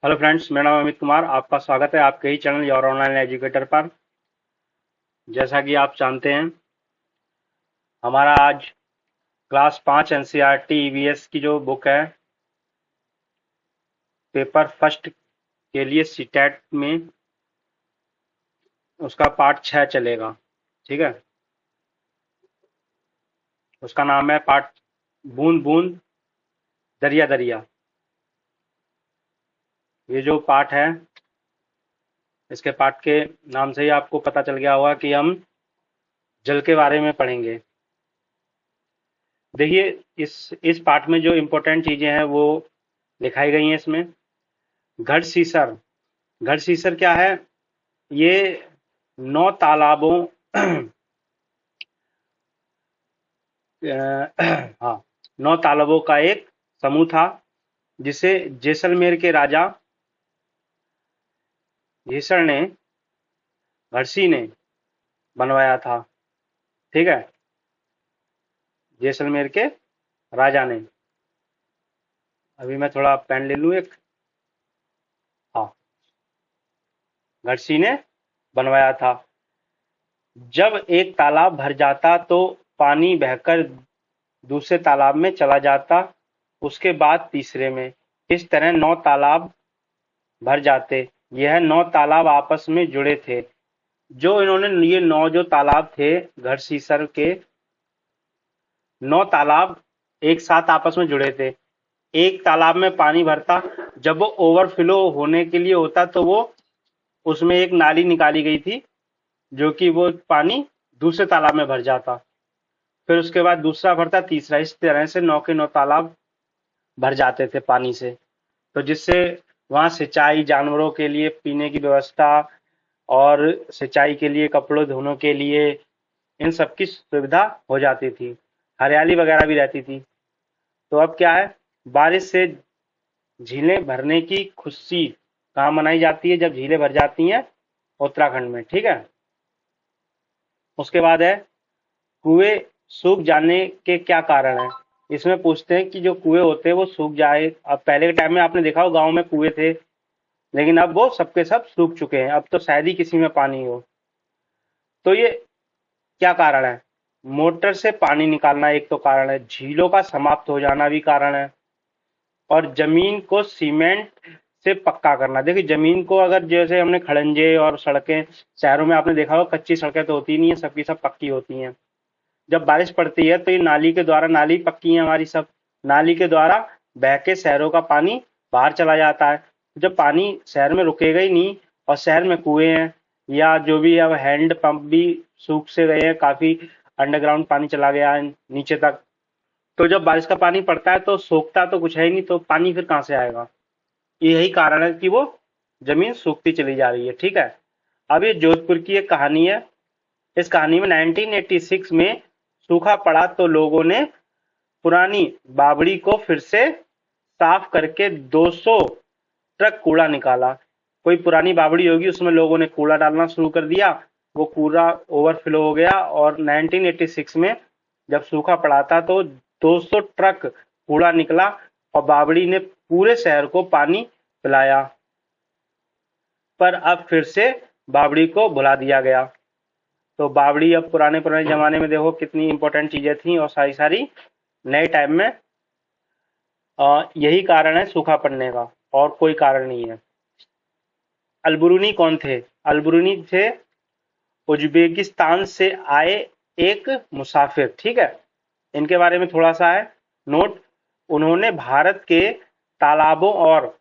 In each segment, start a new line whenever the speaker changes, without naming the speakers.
Hello friends, मेरा नाम अमित कुमार। आपका स्वागत है आपके ही चैनल योर ऑनलाइन एजुकेटर पर। जैसा कि आप जानते हैं, हमारा आज क्लास 5 एनसीईआरटी ईवीएस की जो बुक है, पेपर फर्स्ट के लिए सीटेट में, उसका पार्ट 6 चलेगा। ठीक है, उसका नाम है पार्ट बूंद बूंद दरिया दरिया। ये जो पार्ट है, इसके पार्ट के नाम से ही आपको पता चल गया होगा कि हम जल के बारे में पढ़ेंगे। देखिए, इस पार्ट में जो इम्पोर्टेंट चीजें हैं वो दिखाई गई हैं इसमें। घड़ सीसर। घड़ सीसर क्या है? ये 9 तालाबों हाँ, 9 तालाबों का एक समूह था, जिसे जैसलमेर के राजा घीसर ने, घरसी ने बनवाया था। ठीक है, जैसलमेर के राजा ने। अभी मैं थोड़ा पेन ले लूं एक। हाँ, घरसी ने बनवाया था। जब एक तालाब भर जाता तो पानी बहकर दूसरे तालाब में चला जाता, उसके बाद तीसरे में। इस तरह 9 तालाब भर जाते। यह 9 तालाब आपस में जुड़े थे। जो इन्होंने ये 9 जो तालाब थे घड़सीसर के, 9 तालाब एक साथ आपस में जुड़े थे। एक तालाब में पानी भरता, जब वो ओवरफ्लो होने के लिए होता तो वो उसमें एक नाली निकाली गई थी, जो कि वो पानी दूसरे तालाब में भर जाता। फिर उसके बाद दूसरा भरता, तीसरा। इस तरह से 9 के 9 तालाब भर जाते थे पानी से। तो जिससे वहां सिंचाई, जानवरों के लिए पीने की व्यवस्था, और सिंचाई के लिए, कपड़ों धोने के लिए, इन सब की सुविधा हो जाती थी। हरियाली वगैरह भी रहती थी। तो अब क्या है, बारिश से झीलें भरने की खुशी कहाँ मनाई जाती है? जब झीलें भर जाती हैं उत्तराखंड में। ठीक है, उसके बाद है कुएं सूख जाने के क्या कारण है। इसमें पूछते हैं कि जो कुएं होते हैं वो सूख जाए। अब पहले के टाइम में आपने देखा हो, गांव में कुएं थे, लेकिन अब वो सबके सब सूख चुके हैं। अब तो शायद ही किसी में पानी हो। तो ये क्या कारण है? मोटर से पानी निकालना एक तो कारण है, झीलों का समाप्त हो जाना भी कारण है, और जमीन को सीमेंट से पक्का करना। देखिए, जमीन को अगर जैसे हमने खड़ंजे और सड़कें, शहरों में आपने देखा होगा कच्ची सड़कें तो होती नहीं है, सबकी सब पक्की होती हैं। जब बारिश पड़ती है तो ये नाली के द्वारा, नाली पक्की है हमारी सब, नाली के द्वारा बह के शहरों का पानी बाहर चला जाता है। जब पानी शहर में रुकेगा ही नहीं, और शहर में कुएं हैं या जो भी है, अब हैंड पंप भी सूख से गए हैं, काफी अंडरग्राउंड पानी चला गया है नीचे तक। तो जब बारिश का पानी पड़ता है तो सोखता तो कुछ है ही नहीं, तो पानी फिर कहाँ से आएगा? यही कारण है कि वो जमीन सूखती चली जा रही है। ठीक है, अब ये जोधपुर की एक कहानी है। इस कहानी में 1986 में सूखा पड़ा तो लोगों ने पुरानी बावड़ी को फिर से साफ करके 200 ट्रक कूड़ा निकाला। कोई पुरानी बावड़ी होगी, उसमें लोगों ने कूड़ा डालना शुरू कर दिया। वो कूड़ा ओवरफ्लो हो गया, और 1986 में जब सूखा पड़ा था तो 200 ट्रक कूड़ा निकला, और बावड़ी ने पूरे शहर को पानी पिलाया। पर अब फिर से बावड़ी को भुला दिया गया। तो बावड़ी, अब पुराने पुराने जमाने में देखो कितनी इंपॉर्टेंट चीजें थी, और सारी सारी नए टाइम में यही कारण है सूखा पड़ने का, और कोई कारण नहीं है। अलबरूनी कौन थे? अलबरूनी थे उज्बेकिस्तान से आए एक मुसाफिर। ठीक है, इनके बारे में थोड़ा सा है नोट। उन्होंने भारत के तालाबों और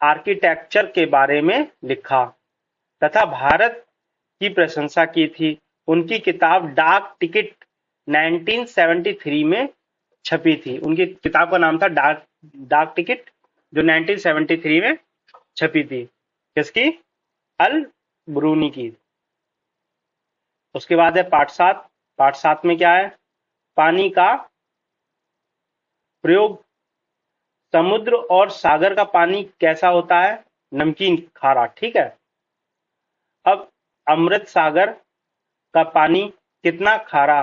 आर्किटेक्चर के बारे में लिखा तथा भारत की प्रशंसा की थी। उनकी किताब डाक टिकट 1973 में छपी थी। उनकी किताब का नाम था डाक डाक टिकट, जो 1973 में छपी थी। किसकी? अल ब्रूनी की। उसके बाद है पाठ 7। पाठ 7 में क्या है? पानी का प्रयोग। समुद्र और सागर का पानी कैसा होता है? नमकीन, खारा। ठीक है, अब अमृत सागर का पानी कितना खारा?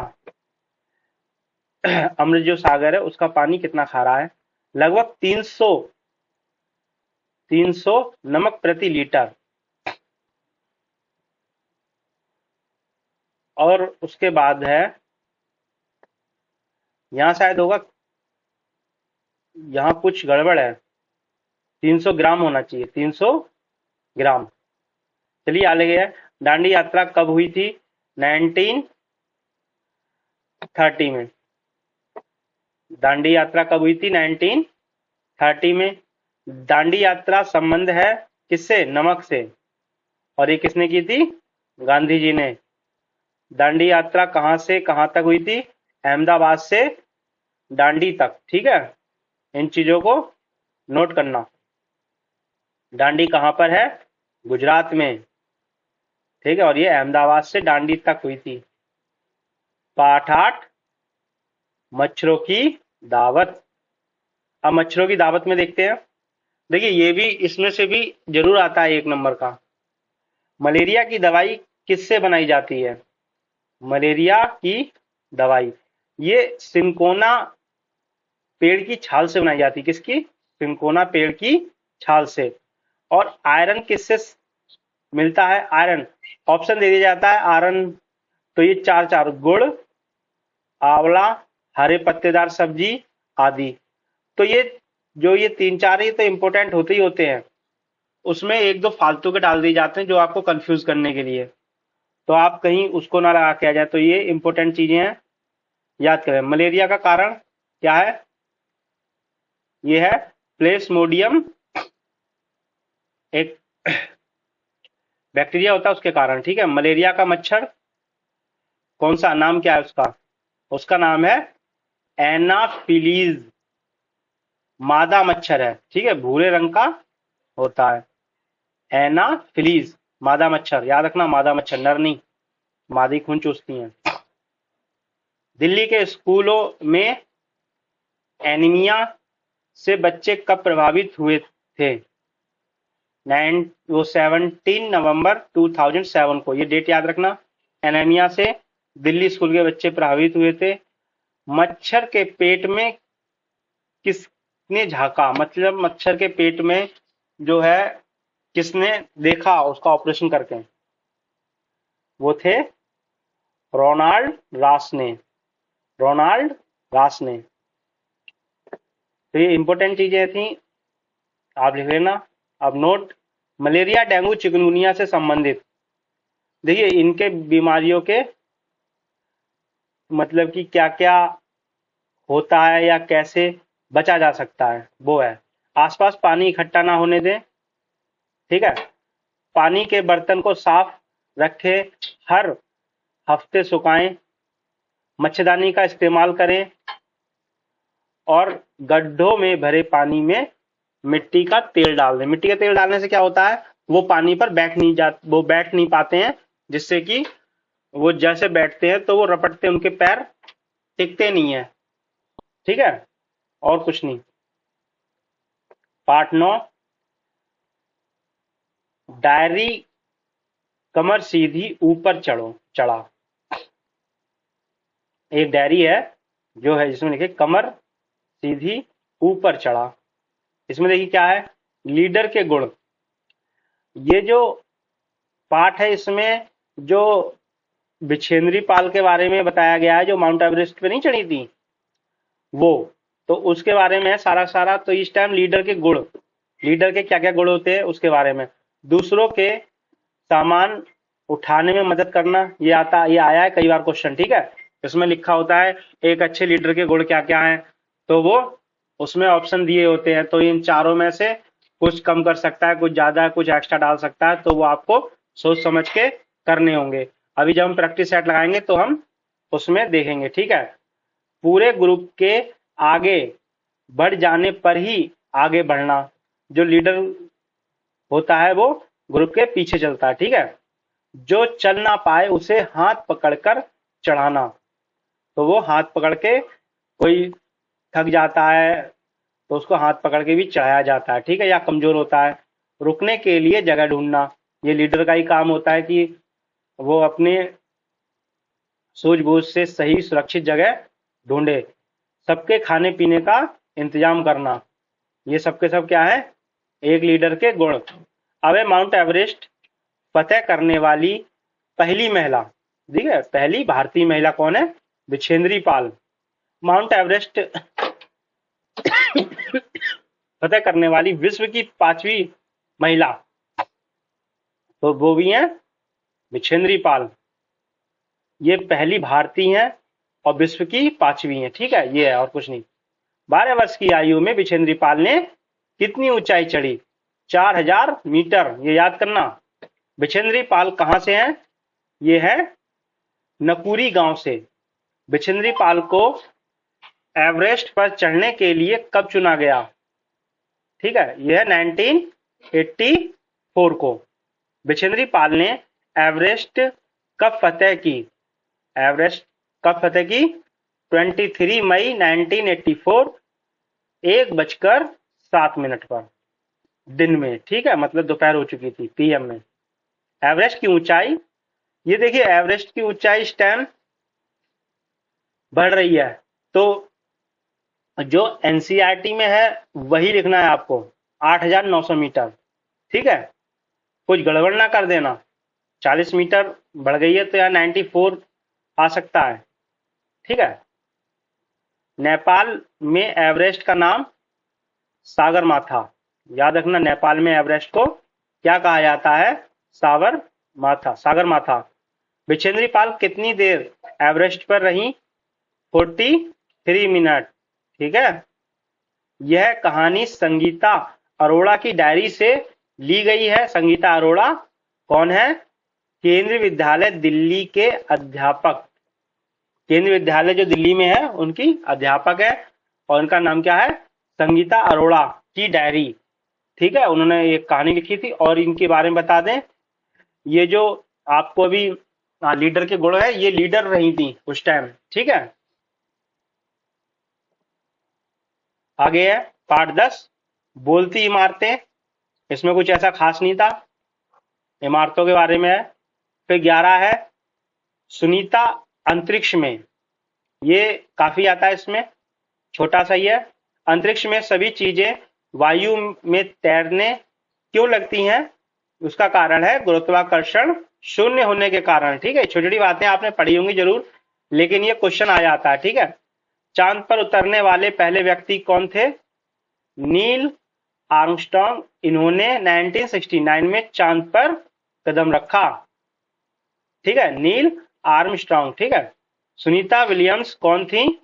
अमृत जो सागर है उसका पानी कितना खारा है? लगभग 300 300 नमक प्रति लीटर। और उसके बाद है, यहाँ शायद होगा, यहाँ कुछ गड़बड़ है, 300 ग्राम होना चाहिए, 300 ग्राम। चलिए आगे है, दांडी यात्रा कब हुई थी? 1930 में। दांडी यात्रा कब हुई थी? 1930 में। दांडी यात्रा संबंध है किससे? नमक से। और ये किसने की थी? गांधी जी ने। दांडी यात्रा कहां से कहां तक हुई थी? अहमदाबाद से दांडी तक। ठीक है, इन चीजों को नोट करना। दांडी कहां पर है? गुजरात में। ठीक है, और ये अहमदाबाद से दांडी तक हुई थी। पाठ 8, मच्छरों की दावत। अब मच्छरों की दावत में देखते हैं। देखिए, ये भी इसमें से भी जरूर आता है 1 नंबर का। मलेरिया की दवाई किससे बनाई जाती है? मलेरिया की दवाई ये सिंकोना पेड़ की छाल से बनाई जाती है। किसकी? सिंकोना पेड़ की छाल से। और आयरन किससे मिलता है? आयरन ऑप्शन दे दिया जाता है। आयरन तो ये चार गुड़, आंवला, हरे पत्तेदार सब्जी आदि। तो ये जो ये 3-4 ही तो इंपॉर्टेंट होते ही होते हैं, उसमें 1-2 फालतू के डाल दिए जाते हैं जो आपको कंफ्यूज करने के लिए, तो आप कहीं उसको ना लगा के आ जाए। तो ये इंपॉर्टेंट चीजें हैं, याद करें। मलेरिया का कारण क्या है? ये है प्लेस्मोडियम, एक बैक्टीरिया होता है उसके कारण। ठीक है, मलेरिया का मच्छर कौन सा, नाम क्या है उसका? उसका नाम है एनाफिलीज। मादा मच्छर है। ठीक है, भूरे रंग का होता है। एनाफिलीज मादा मच्छर, याद रखना, मादा मच्छर, नर नहीं, मादी खून चूसती हैं। दिल्ली के स्कूलों में एनीमिया से बच्चे कब प्रभावित हुए थे? 17 नवंबर 2007 को, ये डेट याद रखना। एनीमिया से दिल्ली स्कूल के बच्चे प्रभावित हुए थे। मच्छर के पेट में किसने झांका? मतलब मच्छर के पेट में जो है किसने देखा उसका ऑपरेशन करके? वो थे रोनाल्ड रास ने। रोनाल्ड रास ने। तो ये इंपॉर्टेंट चीजें थी, आप लिख लेना। अब नोट, मलेरिया, डेंगू, चिकनगुनिया से संबंधित। देखिए, इनके बीमारियों के मतलब कि क्या क्या होता है या कैसे बचा जा सकता है, वो है आसपास पानी इकट्ठा ना होने दें। ठीक है, पानी के बर्तन को साफ रखें, हर हफ्ते सुखाएं, मच्छरदानी का इस्तेमाल करें, और गड्ढों में भरे पानी में मिट्टी का तेल डाल दें। मिट्टी का तेल डालने से क्या होता है? वो पानी पर वो बैठ नहीं पाते हैं, जिससे कि वो जैसे बैठते हैं तो वो रपटते, उनके पैर टिकते नहीं है। ठीक है, और कुछ नहीं। पाठ 9, डायरी कमर सीधी ऊपर चढ़ा। एक डायरी है जो है जिसमें लिखे कमर सीधी ऊपर चढ़ा। इसमें देखिए क्या है? लीडर के गुण। ये जो पाठ है इसमें जो बिछेंद्री पाल के बारे में बताया गया है, जो माउंट एवरेस्ट पे नहीं चढ़ी थी वो, तो उसके बारे में है सारा सारा। तो इस टाइम लीडर के गुण, लीडर के क्या क्या गुण होते हैं उसके बारे में। दूसरों के सामान उठाने में मदद करना, ये आया है कई बार क्वेश्चन। ठीक है, इसमें लिखा होता है एक अच्छे लीडर के गुण क्या क्या हैं, तो वो उसमें ऑप्शन दिए होते हैं। तो इन चारों में से कुछ कम कर सकता है, कुछ ज्यादा, कुछ एक्स्ट्रा डाल सकता है, तो वो आपको सोच समझ के करने होंगे। अभी जब हम प्रैक्टिस सेट लगाएंगे तो हम उसमें देखेंगे। ठीक है, पूरे ग्रुप के आगे बढ़ जाने पर ही आगे बढ़ना। जो लीडर होता है वो ग्रुप के पीछे चलता है। ठीक है, जो चल ना पाए उसे हाथ पकड़कर चढ़ाना। तो वो हाथ पकड़ के, कोई थक जाता है तो उसको हाथ पकड़ के भी चढ़ाया जाता है। ठीक है, या कमजोर होता है, रुकने के लिए जगह ढूंढना। ये लीडर का ही काम होता है कि वो अपने सूझबूझ से सही सुरक्षित जगह ढूंढे। सबके खाने पीने का इंतजाम करना। ये सबके सब क्या है? एक लीडर के गुण। अब है माउंट एवरेस्ट फतेह करने वाली पहली महिला, ठीक है, पहली भारतीय महिला कौन है? बिछेंद्री पाल। माउंट एवरेस्ट फतेह करने वाली विश्व की 5वीं महिला, तो वो भी हैं बिछेंद्री पाल। ये पहली भारतीय हैं और विश्व की 5वीं है, ठीक है, ये है और कुछ नहीं। 12 वर्ष की आयु में बिछेंद्री पाल ने कितनी ऊंचाई चढ़ी? 4000 मीटर, ये याद करना। बिछेंद्री पाल कहां से हैं? ये है नकुरी गांव से। बिछेंद्री पाल को एवरेस्ट पर चढ़ने के लिए कब चुना गया? ठीक है, यह है 1984 को। बिछेंद्री पाल ने एवरेस्ट कब फतेह की? एवरेस्ट कब फतेह की? 23 मई 1984, 1:07 पर दिन में, ठीक है, मतलब दोपहर हो चुकी थी, पीएम में। एवरेस्ट की ऊंचाई, ये देखिए एवरेस्ट की ऊंचाई इस टाइम बढ़ रही है, तो जो एनसीईआरटी में है वही लिखना है आपको, 8900 मीटर, ठीक है, कुछ गड़बड़ ना कर देना। 40 मीटर बढ़ गई है तो यार 94 आ सकता है, ठीक है। नेपाल में एवरेस्ट का नाम सागरमाथा, याद रखना, नेपाल में एवरेस्ट को क्या कहा जाता है? सागरमाथा। बिछेंद्री पाल कितनी देर एवरेस्ट पर रही? 43 मिनट, ठीक है। यह कहानी संगीता अरोड़ा की डायरी से ली गई है। संगीता अरोड़ा कौन है? केंद्रीय विद्यालय दिल्ली के अध्यापक, केंद्रीय विद्यालय जो दिल्ली में है उनकी अध्यापक है, और उनका नाम क्या है? संगीता अरोड़ा की डायरी, ठीक है, उन्होंने एक कहानी लिखी थी। और इनके बारे में बता दें, ये जो आपको अभी लीडर के गुण है, ये लीडर रही थी उस टाइम, ठीक है। आगे है पार्ट 10, बोलती इमारतें। इसमें कुछ ऐसा खास नहीं था, इमारतों के बारे में है। फिर 11 है सुनीता अंतरिक्ष में, ये काफी आता है इसमें, छोटा सा ही है। अंतरिक्ष में सभी चीजें वायु में तैरने क्यों लगती हैं? उसका कारण है गुरुत्वाकर्षण शून्य होने के कारण, ठीक है। छोटी छोटी बातें आपने पढ़ी होंगी जरूर, लेकिन ये क्वेश्चन आ जाता है, ठीक है। चांद पर उतरने वाले पहले व्यक्ति कौन थे? Neil Armstrong. इन्होंने 1969 में चांद पर कदम रखा, ठीक है, नील आर्मस्ट्रांग, ठीक है। सुनीता विलियम्स कौन थी?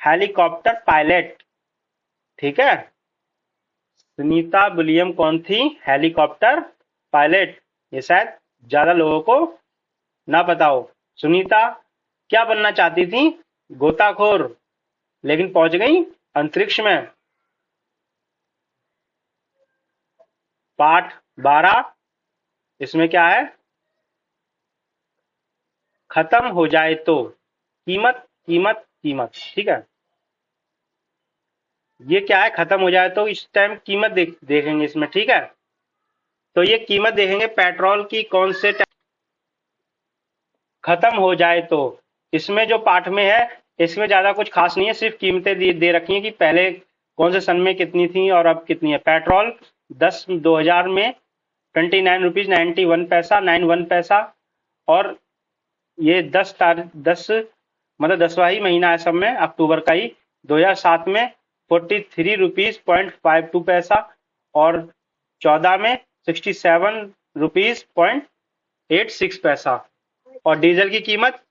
हेलीकॉप्टर पायलट, ठीक है। सुनीता विलियम कौन थी? Helicopter pilot. ये शायद ज्यादा लोगों को ना पता हो। सुनीता क्या बनना चाहती थी? गोताखोर, लेकिन पहुंच गई अंतरिक्ष में। पाठ 12, इसमें क्या है? खत्म हो जाए तो कीमत कीमत कीमत, ठीक है। ये क्या है? खत्म हो जाए तो इस टाइम कीमत देखेंगे इसमें, ठीक है। तो ये कीमत देखेंगे पेट्रोल की कौन से खत्म हो जाए तो। इसमें जो पाठ में है इसमें ज्यादा कुछ खास नहीं है, सिर्फ कीमतें दे रखी हैं कि पहले कौन से सन में कितनी थी और अब कितनी है। पेट्रोल 2000 में 29 रुपीज 91 पैसा 91 पैसा, और ये 10 मतलब 10वां ही महीना है सब में, अक्टूबर का ही। 2007 में 43 रुपीज .52 पैसा, और 14 में 67 रुपीज .86 पैसा। और डीजल की कीमत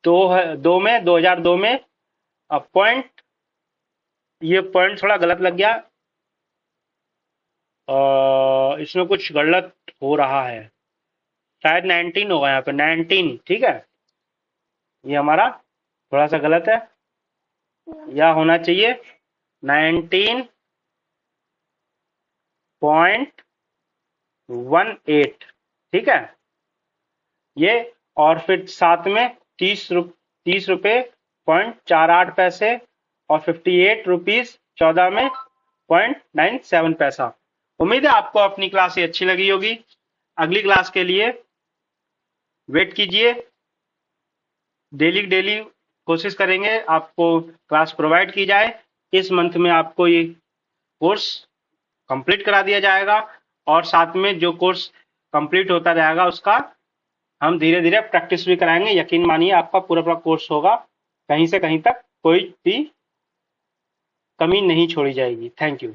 2002 में पॉइंट, ये पॉइंट थोड़ा गलत लग गया, इसमें कुछ गलत हो रहा है, शायद 19 होगा यहाँ पे, 19, ठीक है। ये हमारा थोड़ा सा गलत है, या होना चाहिए 19.18, ठीक है ये। और फिर साथ में 30 रुपए .48 पैसे, और 58 रुपीज 14 में .97 पैसा। उम्मीद है आपको अपनी क्लास ये अच्छी लगी होगी। अगली क्लास के लिए वेट कीजिए, डेली कोशिश करेंगे आपको क्लास प्रोवाइड की जाए। इस मंथ में आपको ये कोर्स कंप्लीट करा दिया जाएगा और साथ में जो कोर्स कंप्लीट होता जाएगा उसका हम धीरे धीरे प्रैक्टिस भी कराएंगे। यकीन मानिए आपका पूरा पूरा कोर्स होगा, कहीं से कहीं तक कोई भी कमी नहीं छोड़ी जाएगी। Thank you.